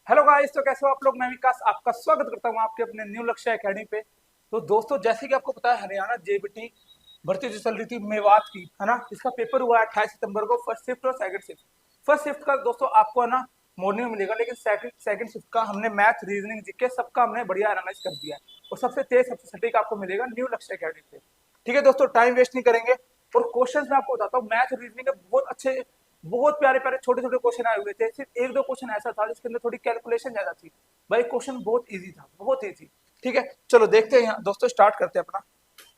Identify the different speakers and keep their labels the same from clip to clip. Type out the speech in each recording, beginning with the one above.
Speaker 1: Hello guys, तो कैसे हो आप लोग। मैं विकास आपका स्वागत करता हूं आपके अपने न्यू लक्ष्य एकेडमी पे। तो दोस्तों, जैसे कि आपको पता है, हरियाणा जेबीटी भर्ती जो चल रही थी मेवात की, है ना, इसका पेपर हुआ है 28 सितंबर को, फर्स्ट शिफ्ट और सेकंड शिफ्ट। फर्स्ट शिफ्ट का दोस्तों आपको है ना मॉर्निंग में मिलेगा, लेकिन सेकंड सेकंड शिफ्ट का हमने मैथ, रीजनिंग, जीके सबका हमने बढ़िया एनालाइज कर दिया है और सबसे तेज सबसे सटीक आपको मिलेगा न्यू लक्ष्य एकेडमी पे। ठीक है दोस्तों, टाइम वेस्ट नहीं करेंगे और क्वेश्चन मैं आपको बताता हूँ। मैथ रीजनिंग के बहुत अच्छे, बहुत प्यारे प्यारे छोटे छोटे क्वेश्चन आए हुए थे। सिर्फ एक दो क्वेश्चन ऐसा था जिसके अंदर थोड़ी कैलकुलेशन ज्यादा थी। भाई क्वेश्चन बहुत इजी था, बहुत इजी। ठीक है, चलो देखते हैं यहाँ दोस्तों, स्टार्ट करते हैं अपना।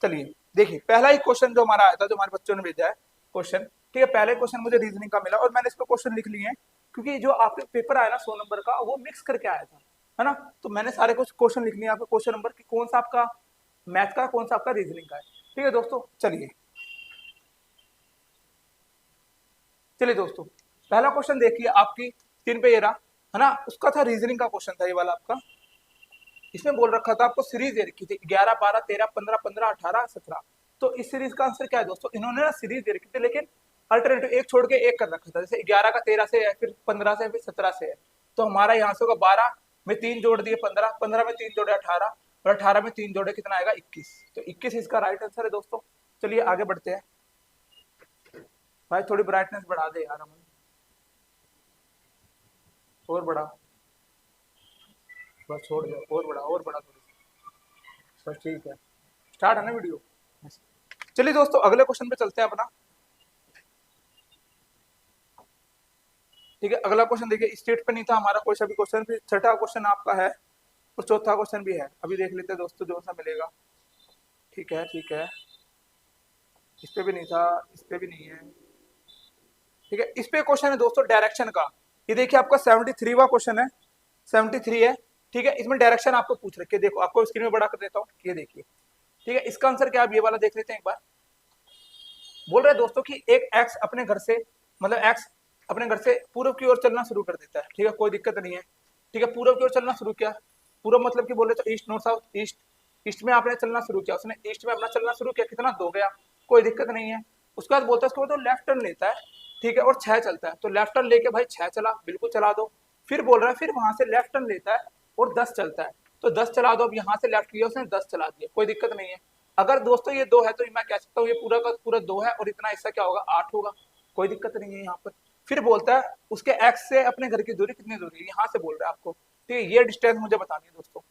Speaker 1: चलिए देखिए, पहला ही क्वेश्चन जो हमारा आया था, जो हमारे बच्चों ने भेजा है क्वेश्चन। ठीक है, पहले क्वेश्चन मुझे रीजनिंग का मिला और मैंने इसको क्वेश्चन लिख लिए हैं, क्योंकि जो आपके पेपर आया ना 100 नंबर का, वो मिक्स करके आया था, है ना। तो मैंने सारे कुछ क्वेश्चन लिख लिए आपके क्वेश्चन नंबर की, कौन सा आपका मैथ का, कौन सा आपका रीजनिंग का है। ठीक है दोस्तों, चलिए चलिए दोस्तों, पहला क्वेश्चन देखिए आपकी स्क्रीन पे ये रहा, है ना। उसका था रीजनिंग का क्वेश्चन था ये वाला आपका। इसमें बोल रखा था आपको सीरीज दे रखी थी 11 12 13 15 15 18 17। तो इस सीरीज का आंसर क्या है दोस्तों, इन्होंने ना सीरीज दे रखी थी, लेकिन अल्टरनेटिव एक छोड़ के एक कर रखा था। जैसे 11 का 13 से है, फिर 15 से, फिर 17 से है। तो हमारा यहाँ से होगा 12 में 3 जोड़ दिए 15, 15 में 3 जोड़े 18, और 18 में 3 जोड़े कितना आएगा 21। तो 21 इसका राइट आंसर है दोस्तों। चलिए आगे बढ़ते हैं। भाई थोड़ी ब्राइटनेस बढ़ा दे यार अमन, और बढ़ा, बस छोड़ दो, और बढ़ा थोड़ी सी, बस ठीक है। स्टार्ट है ना वीडियो। चलिए दोस्तों, अगले क्वेश्चन पे चलते हैं अपना। ठीक है, अगला क्वेश्चन देखिए, स्टेट पे नहीं था हमारा कोई सा भी क्वेश्चन, फिर छठा क्वेश्चन आपका है और चौथा क्वेश्चन भी है। अभी देख लेते हैं दोस्तों जो सा मिलेगा। ठीक है ठीक है, इस पे भी नहीं था, इस पे भी नहीं है। ठीक है, इस पे क्वेश्चन है दोस्तों डायरेक्शन का। ये देखिए आपका 73वां क्वेश्चन है, 73 है। ठीक है, इसमें डायरेक्शन आपको पूछ रखे, देखो आपको स्क्रीन में बड़ा कर देता हूँ, ये देखिए। ठीक है, इसका आंसर क्या है, ये वाला देख लेते हैं एक बार। बोल रहे हैं दोस्तों कि एक एक्स अपने घर से, मतलब एक्स अपने घर से पूर्व की ओर चलना शुरू कर देता है। ठीक है, कोई दिक्कत नहीं है। ठीक है, पूर्व की ओर चलना शुरू किया। पूर्व मतलब कि बोल रहे तो east, north, south, east. East में आपने चलना शुरू किया, उसने ईस्ट में अपना चलना शुरू किया, कितना 2 गया, कोई दिक्कत नहीं है। उसके बाद बोलता है, उसके बाद तो लेफ्ट टर्न लेता है। ठीक है, और 6 चलता है, तो लेफ्ट टर्न लेके भाई 6 चला, बिल्कुल चला दो। फिर बोल रहा है, फिर वहां से लेफ्ट टर्न लेता है और 10 चलता है, तो 10 चला दो। अब यहाँ से लेफ्ट किया उसने, 10 चला दिया, कोई दिक्कत नहीं है। अगर दोस्तों ये 2 है तो मैं कह सकता हूँ ये पूरा का पूरा 2 है, और इतना हिस्सा क्या होगा, 8 होगा, कोई दिक्कत नहीं है यहाँ पर। फिर बोलता है उसके एक्स से अपने घर की दूरी कितनी दूरी है, यहाँ से बोल रहा है आपको। ठीक है, ये डिस्टेंस मुझे बतानी है दोस्तों,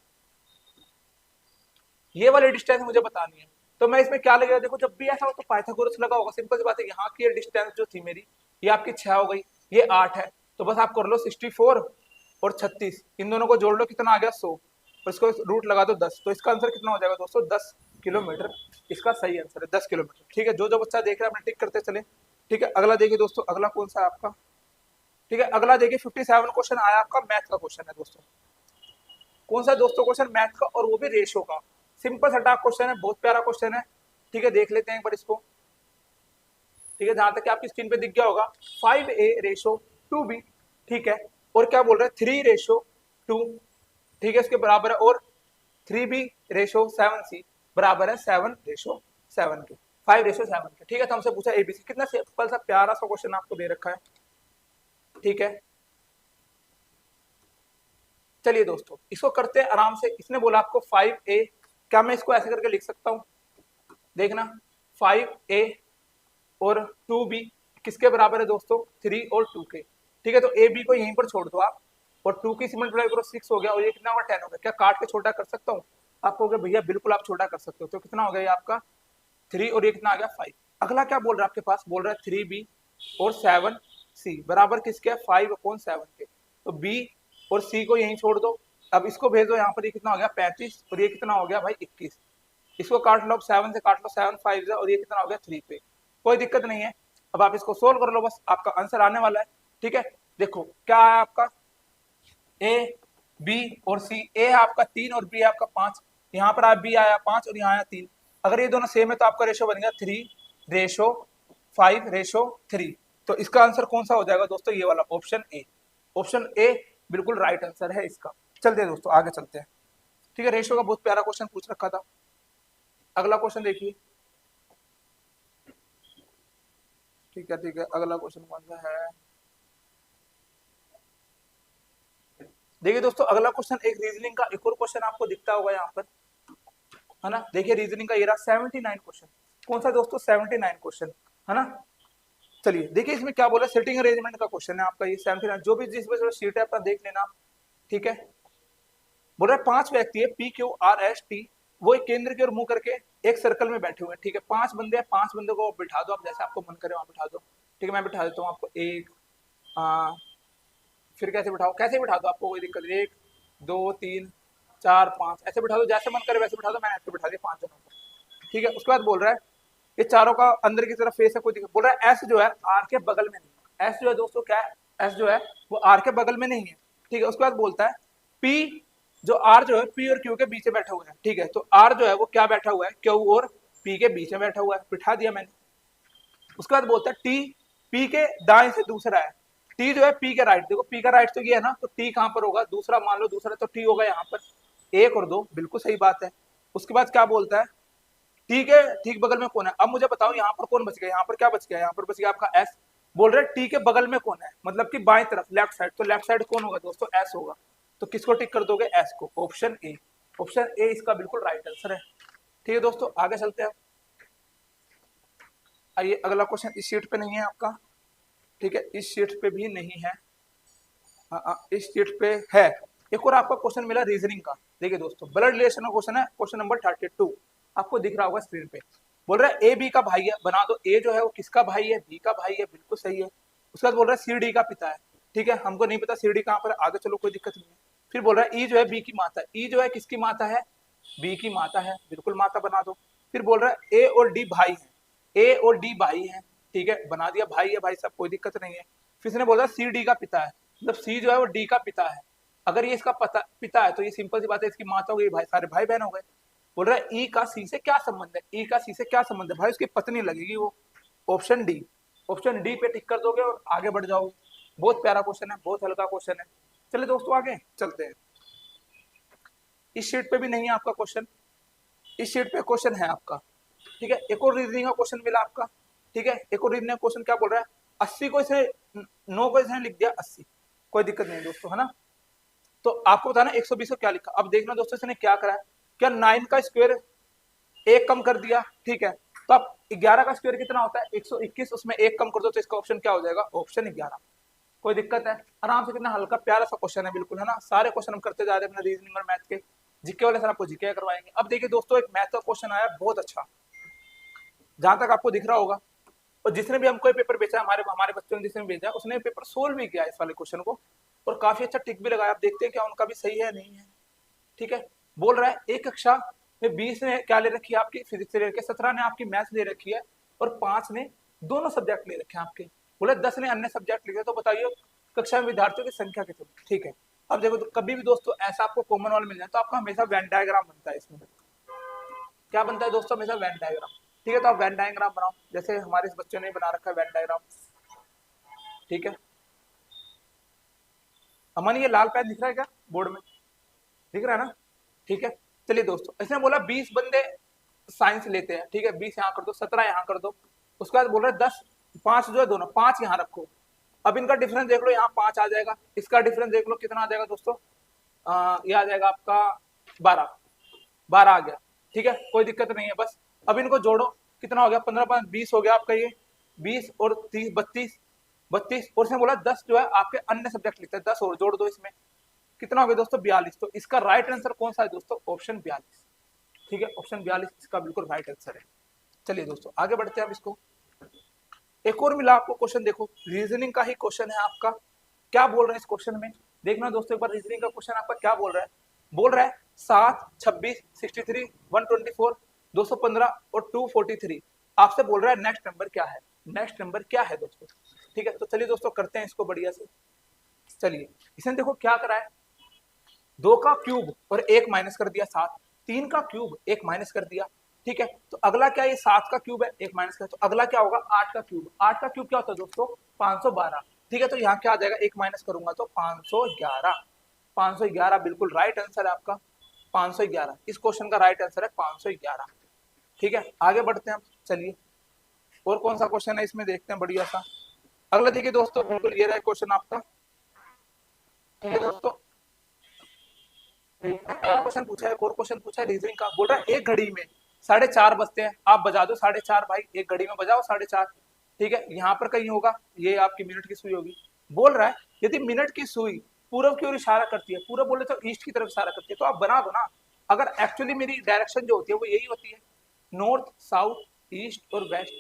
Speaker 1: ये वाली डिस्टेंस मुझे बतानी है। तो मैं इसमें क्या लगेगा, देखो जब भी ऐसा हो तो पाइथागोरस लगा होगा। सिंपल सी बात है, यहाँ की ये डिस्टेंस जो थी मेरी, ये आपकी 6 हो गई, ये 8 है। तो बस आप कर लो 64 और 36, इन दोनों को जोड़ लो, कितना आ गया 100, और इसको रूट लगा दो 10। तो इसका आंसर कितना हो जाएगा दोस्तों, 10 किलोमीटर। इसका सही आंसर है 10 किलोमीटर। ठीक है, जो जो बच्चा देख रहा है अपने टिक करते चले। ठीक है, अगला देखिए दोस्तों, अगला कौन सा है आपका। ठीक है, अगला देखिए 57 क्वेश्चन आया आपका, मैथ का क्वेश्चन है दोस्तों। कौन सा दोस्तों क्वेश्चन, मैथ का, और वो भी रेशो का। सिंपल सटा क्वेश्चन है, बहुत प्यारा क्वेश्चन है। ठीक है, देख लेते हैं एक बार इसको। ठीक है, जहां तक आपकी स्क्रीन पे दिख गया होगा, 5a/2b। ठीक है, और क्या बोल रहे हैं, 3/2। ठीक है, इसके बराबर है, और 3b/7c बराबर है 7/7 के, 5/7 के। ठीक है, तो हमसे पूछा एबीसी, कितना सिंपल सा प्यारा सा क्वेश्चन आपको दे रखा है। ठीक है, चलिए दोस्तों इसको करते हैं आराम से। इसने बोला आपको 5a, क्या मैं इसको ऐसे करके लिख सकता हूं, देखना, 5a और 2b किसके बराबर है दोस्तों, 3 और 2 के। ठीक है, तो ए बी को यहीं पर छोड़ दो आप, और 2 की मल्टीप्लाई करो 6 हो गया, और ये कितना होगा 10 हो गया। क्या काट के छोटा कर सकता हूँ, आप कहोगे भैया बिल्कुल आप छोटा कर सकते हो। तो कितना हो गया ये आपका 3, और ये कितना आ गया 5। अगला क्या बोल रहा है आपके पास, बोल रहा है 3b और 7c बराबर किसके, 5/7 के। तो b और c को यहीं छोड़ दो। अब इसको भेज दो यहाँ पर, ये कितना हो गया 35, और ये कितना हो गया भाई 21। इसको काट लो, अब 7 से काट लो, 7 5 और ये कितना हो गया 3 पे, कोई दिक्कत नहीं है। अब आप इसको सोल्व कर लो, बस आपका आंसर आने वाला है। ठीक है, देखो क्या है आपका, ए बी और सी। ए है आपका 3 और बी है आपका 5। यहाँ पर आप बी आया 5 और यहाँ आया 3। अगर ये दोनों सेम है तो आपका रेशो बन गया 3/5/3। तो इसका आंसर कौन सा हो जाएगा दोस्तों, ये वाला ऑप्शन ए। ऑप्शन ए बिल्कुल राइट आंसर है इसका। चलते हैं दोस्तों, आगे चलते हैं। ठीक है, रेशो का बहुत प्यारा क्वेश्चन पूछ रखा था। अगला क्वेश्चन देखिए। ठीक है, अगला क्वेश्चन कौन सा है। देखिए दोस्तों अगला क्वेश्चन एक रीजनिंग का एक और क्वेश्चन आपको दिखता होगा यहाँ पर, है ना। देखिए रीजनिंग का ये रहा 79 क्वेश्चन। कौन सा दोस्तों 79 क्वेश्चन, है ना। चलिए देखिए इसमें क्या बोला, सिटिंग अरेंजमेंट का क्वेश्चन है आपका ये 79। जो भी जिस वजह सीट है अपना देख लेना, ठीक है। बोल रहा है 5 व्यक्ति है P Q R S T, वो एक केंद्र की ओर मुंह करके एक सर्कल में बैठे हुए हैं, ठीक है। 5 बंदे हैं, 5 बंदों को बिठा दो आप जैसे आपको मन करे वहां बिठा दो, ठीक है। मैं बिठा देता हूँ आपको एक, फिर कैसे बिठाओ, कैसे बिठा दो आपको कोई दिक्कत नहीं, 1 2 3 4 5 ऐसे बिठा दो, जैसे मन करे वैसे बिठा दो। मैंने ऐसे बिठा दिया 5 जनों को, ठीक है। उसके बाद बोल रहा है ये चारों का अंदर की तरफ फेस है, कोई दिक्कत। बोल रहा है एस जो है आर के बगल में नहीं है। एस जो है दोस्तों क्या है, एस जो है वो आर के बगल में नहीं है, ठीक है। उसके बाद बोलता है पी जो आर जो है पी और क्यू के बीच में बैठा हुआ है, ठीक है। तो आर जो है वो क्या बैठा हुआ है, क्यू और पी के बीच में बैठा हुआ है, बिठा दिया मैंने। उसके बाद बोलता है टी पी के दाएं से दूसरा है, टी जो है पी के राइट। देखो पी का राइट तो ये है ना, तो टी कहां पर होगा, दूसरा मान लो दूसरा, तो टी होगा यहाँ पर 1 और 2, बिल्कुल सही बात है। उसके बाद क्या बोलता है ठीक है ठीक बगल में कौन है। अब मुझे बताओ यहाँ पर कौन बच गया, यहाँ पर क्या बच गया, यहाँ पर बच गया आपका एस। बोल रहे टी के बगल में कौन है, मतलब कि बाएं तरफ लेफ्ट साइड, तो लेफ्ट साइड कौन होगा दोस्तों, एस होगा। तो किसको टिक कर दोगे, एस को, ऑप्शन ए। ऑप्शन ए इसका बिल्कुल राइट आंसर है, ठीक है दोस्तों। आगे चलते हैं, आइए अगला क्वेश्चन इस शीट पे नहीं है आपका, ठीक है। इस शीट पे भी नहीं है, इस शीट पे है। एक और आपका क्वेश्चन मिला रीजनिंग का। देखिए दोस्तों ब्लड रिलेशन का क्वेश्चन है, क्वेश्चन नंबर 32 आपको दिख रहा होगा स्क्रीन पे। बोल रहा है ए बी का भाई है, बना दो। ए जो है वो किसका भाई है, बी का भाई है, बिल्कुल सही है। उसके बाद बोल रहा है सी डी का पिता है, ठीक है। हमको नहीं पता सी डी कहाँ पर, आगे चलो कोई दिक्कत नहीं है। फिर बोल रहा है ई जो है बी की माता है, ई जो है किसकी माता है, बी की माता है, बिल्कुल माता बना दो। फिर बोल रहा है ए और डी भाई है, ए और डी भाई है, ठीक है, बना दिया, भाई है भाई साहब, कोई दिक्कत नहीं है। फिर इसने बोला सी डी का पिता है, मतलब सी जो है वो डी का पिता है। अगर ये इसका पिता है तो ये सिंपल सी बात है, इसकी माता हो गई, भाई सारे भाई बहन हो गए। बोल रहा है ई का सी से क्या संबंध है, ई का सी से क्या संबंध है, भाई उसकी पत्नी लगेगी वो। ऑप्शन डी, ऑप्शन डी पे टिक कर दोगे और आगे बढ़ जाओगे। बहुत प्यारा क्वेश्चन है, बहुत हल्का क्वेश्चन है। चलिए दोस्तों आगे चलते हैं। इस शीट पे भी नहीं है आपका क्वेश्चन, इस शीट पे क्वेश्चन है आपका, ठीक है। एक और रीजनिंग का क्वेश्चन मिला आपका, ठीक है। एक और रीजनिंग का क्वेश्चन क्या बोल रहा है, 80 को इसे 9 को इसने लिख दिया 80, कोई दिक्कत नहीं दोस्तों, है ना। तो आपको बताना 120 को क्या लिखा। अब देखना दोस्तों इसने क्या करा है, क्या 9 का स्क्वायर एक कम कर दिया, ठीक है। तो अब 11 का स्क्वायर कितना होता है 121, उसमें एक कम कर दो तो इसका ऑप्शन क्या हो जाएगा, ऑप्शन 11। कोई दिक्कत है, आराम से, कितना हल्का प्यारा सा क्वेश्चन है, बिल्कुल, है ना। सारे क्वेश्चन हम करते जा रहे हैं अपने रीजनिंग और मैथ के। जीके वाले सर आपको जीके करवाएंगे। अब देखिए दोस्तों एक मैथ का क्वेश्चन आया बहुत अच्छा, जहां तक आपको दिख रहा होगा। और जिसने भी हमको पेपर बेचा, हमारे हमारे बच्चों ने जिसने भी भेजा, उसने पेपर सोल्व भी किया इस वाले क्वेश्चन को, और काफी अच्छा टिक भी लगाया। आप देखते हैं क्या उनका भी सही है नहीं है, ठीक है। बोल रहा है एक कक्षा में 20 ने क्या ले रखी है आपकी, फिजिक्स ले रखी है, 17 ने आपकी मैथ्स ले रखी है, और 5 ने दोनों सब्जेक्ट ले रखे हैं आपके। बोले 10 ने अन्य सब्जेक्ट लिखे, तो बताइए कक्षा में विद्यार्थियों की संख्या कितनी, ठीक है। अब देखो तो कभी भी दोस्तों ऐसा आपको कॉमन वाला मिल जाए तो आपका हमेशा वेन डायग्राम बनता है। इसमें क्या बनता है दोस्तों, हमेशा वेन डायग्राम, ठीक है। तो आप वेन डायग्राम बनाओ, जैसे हमारे इस बच्चों ने बना रखा है वेन डायग्राम, ठीक है। अमन ये लाल पेन दिख रहा है क्या बोर्ड में, दिख रहा है ना, ठीक है। चलिए दोस्तों इसने बोला 20 बंदे साइंस लेते हैं, ठीक है। 20 यहाँ कर दो, 17 यहाँ कर दो। उसके बाद बोल रहे 10, 5 जो है दोनों 5 यहाँ रखो। अब इनका डिफरेंस देख लो, यहाँ 5 आ जाएगा, इसका डिफरेंस देख लो कितना आ जाएगा दोस्तों, ये आ जाएगा आपका 12, 12 आ गया, ठीक है। कोई दिक्कत नहीं है, बस अब इनको जोड़ो, कितना हो गया, 15 5 20 हो गया आपका ये, 20 और 30 32, 32। और इसने बोला 10 जो है आपके अन्य सब्जेक्ट लिखते हैं, 10 और जोड़ दो इसमें, कितना हो गया दोस्तों 42। तो इसका राइट आंसर कौन सा है दोस्तों, ऑप्शन 42, ठीक है। ऑप्शन 42 इसका बिल्कुल राइट आंसर है। चलिए दोस्तों आगे बढ़ते हैं अब इसको। एक और मिला आपको क्वेश्चन, देखो रीजनिंग का ही क्वेश्चन है आपका। क्या बोल रहे हैं इस क्वेश्चन में, देखना दोस्तों एक बार रीजनिंग का क्वेश्चन आपका क्या बोल रहा है। बोल रहा है 7 26 63 124 215 और 243। आपसे बोल रहा है नेक्स्ट नंबर क्या है, नेक्स्ट नंबर क्या है दोस्तों, ठीक है। तो चलिए दोस्तों करते हैं इसको बढ़िया से। चलिए इसने देखो क्या करा है, 2 का क्यूब और 1 माइनस कर दिया 7, 3 का क्यूब 1 माइनस कर दिया, ठीक है। तो अगला क्या, ये 7 का क्यूब है 1 माइनस कर, तो अगला क्या होगा 8 का क्यूब। 8 का क्यूब क्या होता है दोस्तों 512, ठीक है। तो यहाँ क्या आ जाएगा 1 माइनस करूंगा तो 511, 511 बिल्कुल राइट आंसर है आपका, 511 इस क्वेश्चन का राइट आंसर है 511, ठीक है। आगे बढ़ते हैं हम, चलिए और कौन सा क्वेश्चन है इसमें देखते हैं बढ़िया सा। अगला देखिए दोस्तों बिल्कुल ये रहा क्वेश्चन आपका, ठीक है दोस्तों। क्वेश्चन पूछा है, एक और क्वेश्चन पूछा है रीजनिंग का, बोल रहा है एक घड़ी में 4:30 बजते हैं, आप बजा दो 4:30 भाई, एक घड़ी में बजाओ 4:30। ठीक है, यहाँ पर कहीं होगा, ये आपकी मिनट की सुई होगी। बोल रहा है यदि मिनट की सुई पूर्व की ओर इशारा करती है, पूर्व बोले तो ईस्ट की तरफ इशारा करती है, तो आप बना दो ना। अगर एक्चुअली मेरी डायरेक्शन जो होती है वो यही होती है, नॉर्थ साउथ ईस्ट और वेस्ट।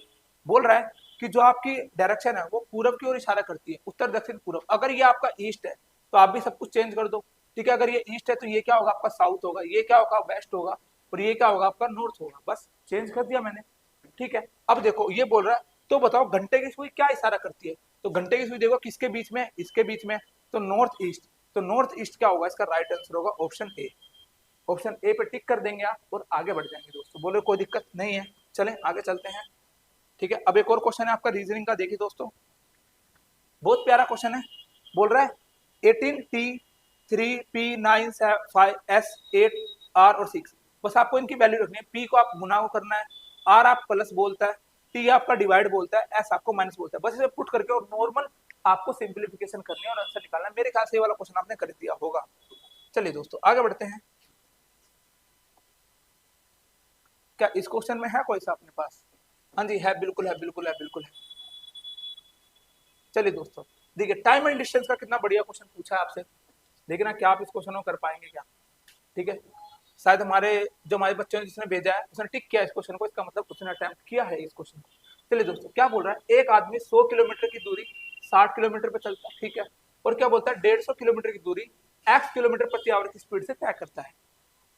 Speaker 1: बोल रहा है कि जो आपकी डायरेक्शन है वो पूरब की ओर इशारा करती है, उत्तर दक्षिण पूर्व। अगर ये आपका ईस्ट है तो आप भी सब कुछ चेंज कर दो। ठीक है, अगर ये ईस्ट है तो ये क्या होगा आपका साउथ होगा, ये क्या होगा वेस्ट होगा, और ये क्या होगा आपका नॉर्थ होगा। बस चेंज कर दिया मैंने। ठीक है, अब देखो ये बोल रहा है तो बताओ घंटे की सुई क्या इशारा करती है, तो घंटे की सुई देखो किसके बीच में, इसके बीच में, तो नॉर्थ ईस्ट। तो नॉर्थ ईस्ट क्या होगा, इसका राइट आंसर होगा ऑप्शन ए। ऑप्शन ए पे टिक कर देंगे आप और आगे बढ़ जाएंगे दोस्तों। बोले कोई दिक्कत नहीं है, चलें आगे चलते हैं। ठीक है, अब एक और क्वेश्चन है आपका रीजनिंग का, देखिए दोस्तों बहुत प्यारा क्वेश्चन है। बोल रहा है 18T3P9S8R और 6। बस आपको इनकी वैल्यू रखनी है। P को आप गुना को करना है, R आप प्लस बोलता है, T आपका डिवाइड बोलता है, S आपको माइनस बोलता है। बस इसे पुट करके और नॉर्मल आपको सिंप्लीफिकेशन करनी है और आंसर निकालना है। मेरे ख्याल से ये वाला क्वेश्चन आपने कर दिया होगा। चलिए दोस्तों आगे बढ़ते हैं। क्या इस क्वेश्चन में है कोई सा अपने पास? हाँ जी है, बिल्कुल है, बिल्कुल है, बिल्कुल है। चलिए दोस्तों देखिए, टाइम एंड डिस्टेंस का कितना बढ़िया क्वेश्चन पूछा है आपसे। देखना क्या आप इस क्वेश्चन को कर पाएंगे क्या। ठीक है, शायद हमारे बच्चों ने जिसने भेजा है उसने टिक किया इस क्वेश्चन को, इसका मतलब उसने अटेम्प्ट किया है इस क्वेश्चन को। चलिए दोस्तों क्या बोल रहा है, एक आदमी 100 किलोमीटर की दूरी 60 किलोमीटर पे चलता है। ठीक है, और क्या बोलता है 150 किलोमीटर की दूरी x किलोमीटर प्रति आवर की स्पीड से तय करता है,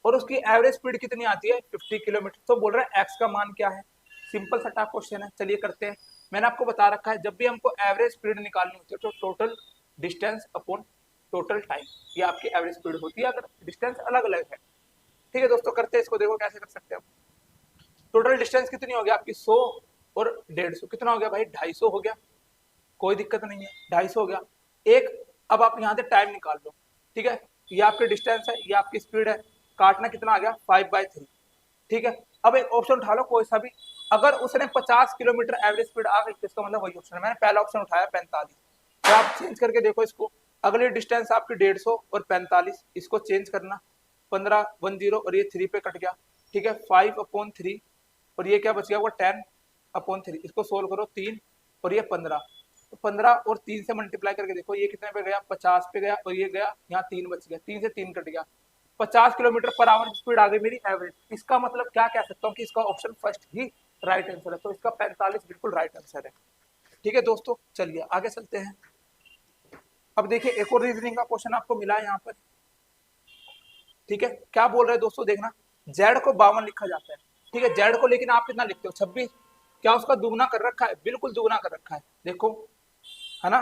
Speaker 1: और उसकी एवरेज स्पीड कितनी आती है 50 किलोमीटर। तो बोल रहा है एक्स का मान क्या है। सिंपल सा टाइप क्वेश्चन है, चलिए करते हैं। मैंने आपको बता रखा है जब भी हमको एवरेज स्पीड निकालनी होती है तो total distance upon total time, ये आपकी एवरेज स्पीड होती है अगर डिस्टेंस अलग अलग है। ठीक है दोस्तों, करते हैं इसको, देखो कैसे कर सकते हैं हम। टोटल डिस्टेंस कितनी हो गया आपकी 100 और 150, कितना हो गया भाई 250 हो गया। कोई दिक्कत नहीं है, 250 हो गया। एक, अब आप यहाँ से टाइम निकाल लो। ठीक है, ये आपकी डिस्टेंस है, ये आपकी स्पीड है, काटना कितना आ गया 5/3। ठीक है, अब एक ऑप्शन उठा लो कोई सा भी। अगर उसने 50 किलोमीटर एवरेज स्पीड आ गई तो इसका मतलब वही ऑप्शन है। मैंने पहला ऑप्शन उठाया 45, तो आप चेंज करके देखो इसको। अगली डिस्टेंस आपकी 150 और 45, इसको चेंज करना, 15 और ये 3 पे कट गया। ठीक है, 5/3 और ये क्या बच गया वो 10/3। इसको सोल्व करो, 3 और ये 15, तो 15 और 3 से मल्टीप्लाई करके देखो ये कितने पे गया 50 पे गया, और ये गया यहाँ 3 बच गया, 3 से 3 कट गया, 50 किलोमीटर पर आवर स्पीड आ गई मेरी एवरेज। इसका मतलब क्या कह सकता हूँ कि इसका ऑप्शन फर्स्ट ही राइट आंसर है, तो इसका 45 बिल्कुल राइट आंसर है। ठीक है दोस्तों, चलिए आगे चलते हैं। अब देखिए एक और रीजनिंग का क्वेश्चन आपको मिला है यहाँ पर। ठीक है, क्या बोल रहे हैं दोस्तों, देखना, जेड को 52 लिखा जाता है। ठीक है, जेड को लेकिन आप कितना लिखते हो 26, क्या उसका दुगना कर रखा है, बिल्कुल दुगना कर रखा है, देखो है ना।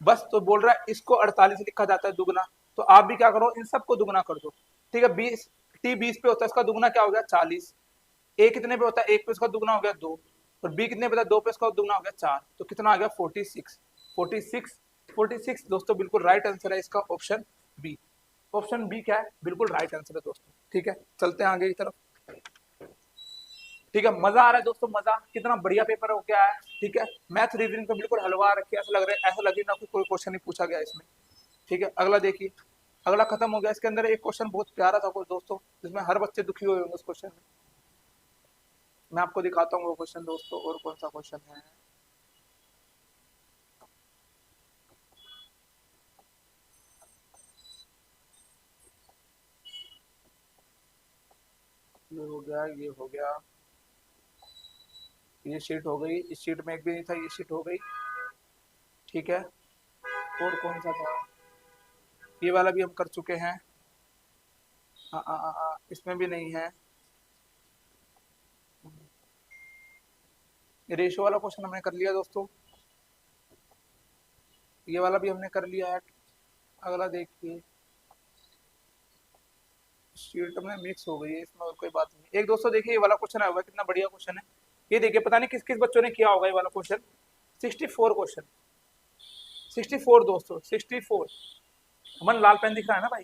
Speaker 1: बस तो बोल रहा है इसको 48 लिखा जाता है दुगना, तो आप भी क्या करो इन सबको दुगना कर दो। ठीक है, 20 टी 20 पे होता है, इसका दुगना क्या हो गया 40। ए कितने पे होता है 1 पे, इसका दुगना हो गया 2, और बी कितने पे था 2 पे, इसका दुगना हो गया 4, तो कितना आ गया 46। 46 46 दोस्तों बिल्कुल राइट आंसर है इसका ऑप्शन बी। ऑप्शन बी क्या है, बिल्कुल राइट आंसर है दोस्तों। ठीक है, चलते हैं आगे की तरफ। ठीक है, मजा आ रहा है दोस्तों, मजा, कितना बढ़िया पेपर हो गया है। ठीक है, मैथ रीजनिंग तो बिल्कुल हलवा रखी है, ऐसा लग रहा है, ऐसा लगे ना कोई क्वेश्चन नहीं पूछा गया इसमें। ठीक है, अगला देखिए, अगला खत्म हो गया। इसके अंदर एक क्वेश्चन बहुत प्यारा था दोस्तों, जिसमें हर बच्चे दुखी हुए होंगे उस क्वेश्चन में। मैं आपको दिखाता हूँ वो क्वेश्चन दोस्तों, और कौन सा क्वेश्चन है। ये हो गया, ये हो गया, ये शीट हो गई, इस शीट में एक भी नहीं था, ये शीट हो गई। ठीक है, और कौन सा था, ये वाला भी हम कर चुके हैं। इसमें भी नहीं है। रेशो वाला क्वेश्चन हमने कर लिया दोस्तों, ये वाला भी हमने कर लिया है। अगला देखिए, शीट में मिक्स हो गई है, इसमें और कोई बात नहीं। एक दोस्तों देखिए ये वाला क्वेश्चन आया हुआ है, कितना बढ़िया क्वेश्चन है। ये देखिए, पता नहीं किस किस बच्चों ने किया होगा ये वाला क्वेश्चन। 64 क्वेश्चन, 64 दोस्तों, 64। अमन लाल पेन दिख रहा है ना भाई?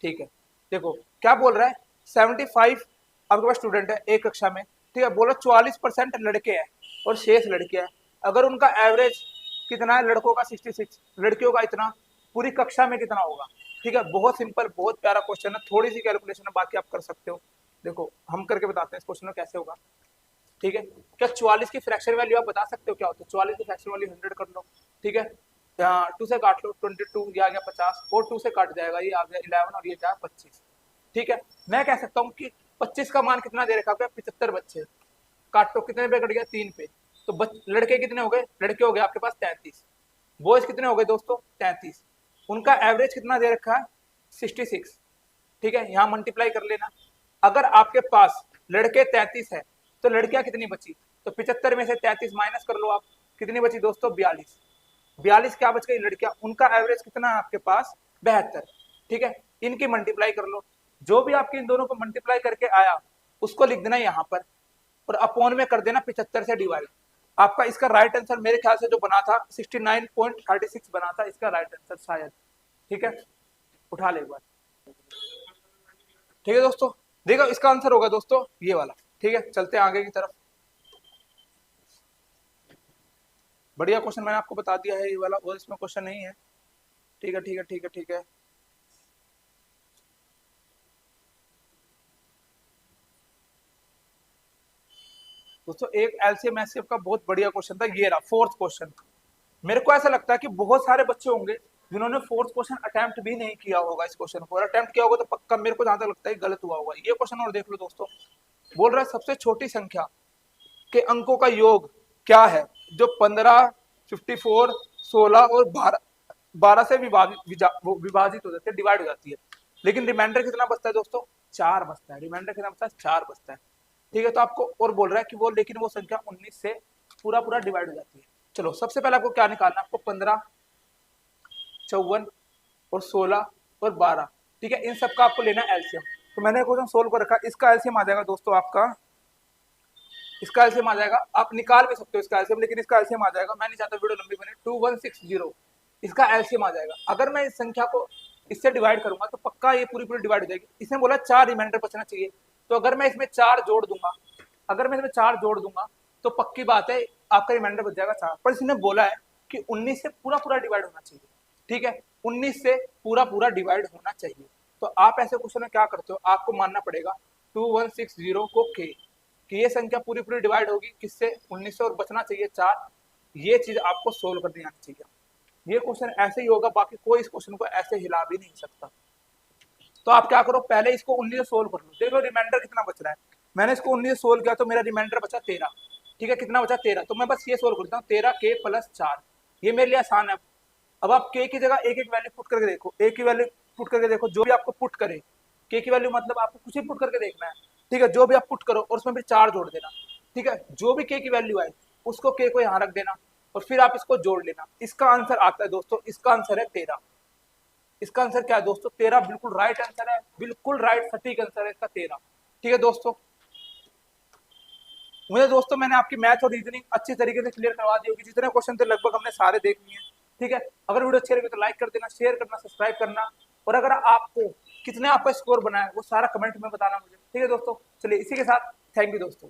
Speaker 1: ठीक है, देखो क्या बोल रहा है, 75 आपके पास स्टूडेंट है एक कक्षा में। ठीक है, बोलो 44% लड़के हैं और शेष लड़के हैं। अगर उनका एवरेज कितना है, लड़कों का 66, लड़कियों का इतना, पूरी कक्षा में कितना होगा। ठीक है, बहुत सिंपल, बहुत प्यारा क्वेश्चन है, थोड़ी सी कैलकुलेशन है, बाकी आप कर सकते हो। देखो हम करके बताते हैं इस क्वेश्चन में कैसे होगा। ठीक है, क्या 44 की फ्रैक्शन वैल्यू आप बता सकते हो क्या होता है? 44 की फ्रैक्शन वैल्यू 100 कर लो। ठीक है, 2 से काट लो, 22 ये आ गया 50, और 2 से काट जाएगा, ये आ गया 11, और ये क्या 25। ठीक है, मैं कह सकता हूँ कि 25 का मान कितना दे रखा है? 75 बच्चे, काटो कितने पे कट गया? 3 पे। तो लड़के कितने हो गए? लड़के हो गए आपके पास 33। बॉयज कितने हो गए दोस्तों? 33। उनका एवरेज कितना दे रखा है? 66। ठीक है, यहाँ मल्टीप्लाई कर लेना। अगर आपके पास लड़के 33 है तो लड़कियां कितनी बची? तो 75 में से 33 माइनस कर लो आप, कितनी बची दोस्तों? 42। 42 क्या बच गई? लड़कियां। उनका एवरेज कितना है आपके पास? 72। ठीक है, इनकी मल्टीप्लाई कर लो, जो भी आपके इन दोनों को मल्टीप्लाई करके आया उसको लिख देना यहाँ पर, और अपॉन में कर देना 75 से डिवाइड। आपका इसका राइट आंसर मेरे ख्याल से जो बना था 69.36 बना था इसका राइट आंसर शायद। ठीक है, उठा ले एक बार। ठीक है दोस्तों, देखो इसका आंसर होगा दोस्तों ये वाला। ठीक है, चलते हैं आगे की तरफ। बढ़िया क्वेश्चन मैंने आपको बता दिया है ये वाला, और इसमें क्वेश्चन नहीं है। ठीक है ठीक है ठीक है ठीक है। दोस्तों एक एलसीएम एचसीएफ का बहुत बढ़िया क्वेश्चन था, ये रहा फोर्थ क्वेश्चन। मेरे को ऐसा लगता है कि बहुत सारे बच्चे होंगे जिन्होंने फोर्थ क्वेश्चन अटेम्प्ट भी नहीं किया होगा इस क्वेश्चन को, और अटेम्प्ट किया होगा तो पक्का मेरे को जहां तक लगता है गलत हुआ होगा ये क्वेश्चन। और देख लो दोस्तों, बोल रहा है सबसे छोटी संख्या के अंकों का योग क्या है जो 15, 54, 16 और 12 से विभाजित हो जाती है, डिवाइड हो जाती है, लेकिन रिमाइंडर कितना बचता है दोस्तों? 4 बचता है। रिमाइंडर कितना बचता है? 4 बचता है। ठीक है, तो आपको और बोल रहा है कि वो, लेकिन वो संख्या 19 से पूरा पूरा डिवाइड हो जाती है। चलो सबसे पहले आपको क्या निकालना है? आपको 15, 54 और 16 और 12, ठीक है, इन सबका आपको लेना एलसीएम। तो मैंने क्वेश्चन सोल्व कर रखा, इसका एलसीएम आ जाएगा दोस्तों आपका, इसका एलसीएम आ जाएगा, आप निकाल भी सकते हो इसका एलसीएम, लेकिन इसका एलसीएम आ जाएगा, मैं नहीं चाहता वीडियो लंबी बने, 2160 इसका एलसीएम आ जाएगा। अगर मैं इस संख्या को इससे डिवाइड करूंगा तो पक्का ये पूरी पूरी डिवाइड हो जाएगी। इसने बोला 4 रिमाइंडर बचना चाहिए, तो अगर मैं इसमें 4 जोड़ दूंगा, अगर मैं इसमें 4 जोड़ दूंगा तो पक्की बात है आपका रिमाइंडर बच जाएगा 4। पर इसने बोला है कि 19 से पूरा पूरा डिवाइड होना चाहिए। ठीक है, 19 से पूरा पूरा डिवाइड होना चाहिए। तो आप ऐसे क्वेश्चन में क्या करते हो? आपको मानना पड़ेगा 2160 को के, कि ये संख्या पूरी पूरी डिवाइड होगी किससे? 19 से, और बचना चाहिए 4। ये चीज आपको सोल्व करनी आनी चाहिए। ये क्वेश्चन ऐसे ही होगा, बाकी कोई इस क्वेश्चन को ऐसे हिला भी नहीं सकता। तो आप क्या करो, पहले इसको 19 से सोल्व कर लो, देखो रिमाइंडर कितना बच रहा है। मैंने इसको 19 से सोल्व किया तो मेरा रिमाइंडर बचा 13। ठीक है, कितना बचा? 13। तो मैं बस ये सोल्व करता हूँ, 13 के प्लस 4, ये मेरे लिए आसान है। अब आप के की जगह एक एक वैल्यू पुट करके देखो, ए की वैल्यू पुट करके देखो, जो भी आपको पुट करे, के की वैल्यू मतलब आपको कुछ ही पुट करके देखना है। ठीक है, जो भी आप पुट करो और उसमें फिर 4 जोड़ देना। ठीक है, जो भी के की वैल्यू आए उसको के को यहाँ रख देना, और फिर आप इसको जोड़ लेना। इसका आंसर आता है दोस्तों, इसका आंसर है 13। इसका आंसर क्या है दोस्तों? 13 बिल्कुल राइट आंसर है, बिल्कुल राइट सटीक आंसर है इसका 13। ठीक है दोस्तों, मुझे दोस्तों मैंने आपकी मैथ और रीजनिंग अच्छी तरीके से क्लियर करवा दी होगी, जितने क्वेश्चन थे लगभग हमने सारे देख लिए हैं। ठीक है, अगर वीडियो अच्छी लगी तो लाइक कर देना, शेयर करना, सब्सक्राइब करना, और अगर आपको कितने आपका स्कोर बना है वो सारा कमेंट में बताना मुझे। ठीक है दोस्तों, चलिए इसी के साथ थैंक यू दोस्तों।